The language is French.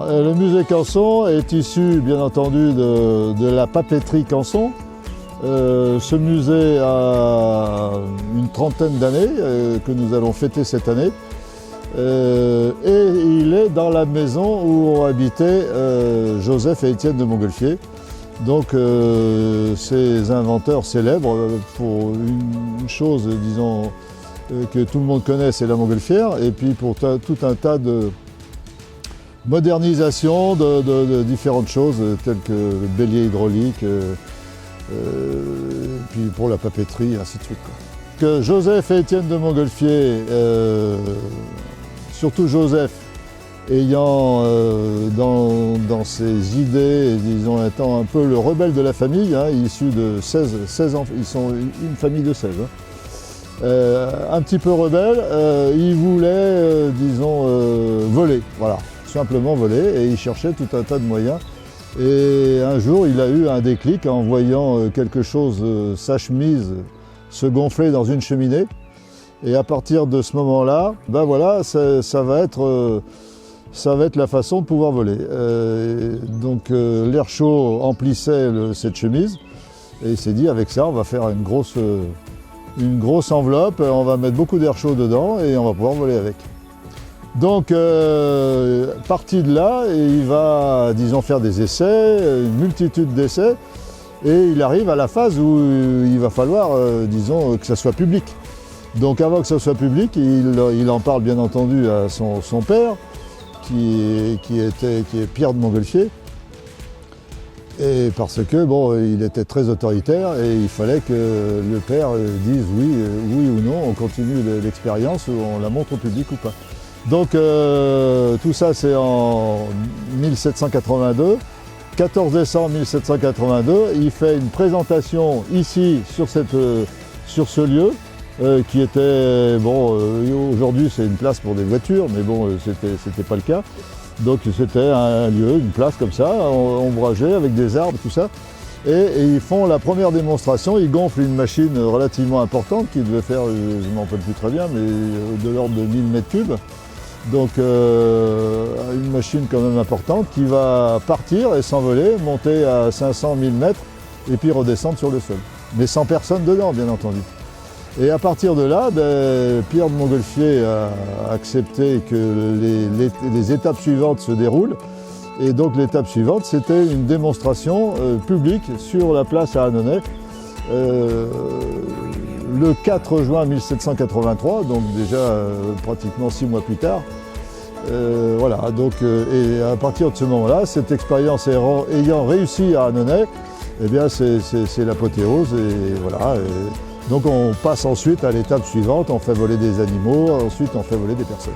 le musée Canson est issu, bien entendu, de la papeterie Canson. Ce musée a une trentaine d'années que nous allons fêter cette année. Et il est dans la maison où ont habité Joseph et Étienne de Montgolfier. Donc ces inventeurs célèbres, pour une chose, disons, que tout le monde connaît, c'est la montgolfière, et puis pour tout un tas de modernisation de différentes choses, telles que le bélier hydraulique, puis pour la papeterie, ainsi de suite, quoi. Que Joseph et Étienne de Montgolfier, surtout Joseph, ayant dans ses idées, disons, étant un peu le rebelle de la famille, hein, issu de 16 enfants, ils sont une famille de 16. Hein. Un petit peu rebelle, il voulait, disons, voler, voilà, simplement voler, et il cherchait tout un tas de moyens. Et un jour, il a eu un déclic en voyant quelque chose, sa chemise, se gonfler dans une cheminée. Et à partir de ce moment-là, ben voilà, ça va être la façon de pouvoir voler. Donc l'air chaud emplissait cette chemise, et il s'est dit, avec ça, on va faire une grosse enveloppe, on va mettre beaucoup d'air chaud dedans et on va pouvoir voler avec. Donc, parti de là, il va, disons, faire des essais, une multitude d'essais, et il arrive à la phase où il va falloir, disons, que ça soit public. Donc, avant que ça soit public, il en parle bien entendu à son père, qui est Pierre de Montgolfier, et parce que, bon, il était très autoritaire et il fallait que le père dise oui ou non, on continue l'expérience ou on la montre au public ou pas. Donc tout ça c'est en 1782, 14 décembre 1782, il fait une présentation ici sur ce lieu qui était, bon, aujourd'hui c'est une place pour des voitures, mais bon, c'était pas le cas. Donc c'était un lieu, une place comme ça, ombragée avec des arbres, tout ça. Et ils font la première démonstration, ils gonflent une machine relativement importante qui devait faire, je ne m'en rappelle plus très bien, mais de l'ordre de 1000 mètres cubes. Donc une machine quand même importante qui va partir et s'envoler, monter à 500-1000 mètres et puis redescendre sur le sol. Mais sans personne dedans, bien entendu. Et à partir de là, Pierre de Montgolfier a accepté que les étapes suivantes se déroulent. Et donc l'étape suivante, c'était une démonstration publique sur la place à Annonay. Le 4 juin 1783, donc déjà pratiquement 6 mois plus tard. Voilà, donc, et à partir de ce moment-là, cette expérience ayant réussi à Annonay, eh bien c'est l'apothéose et voilà. Donc on passe ensuite à l'étape suivante, on fait voler des animaux, ensuite on fait voler des personnes.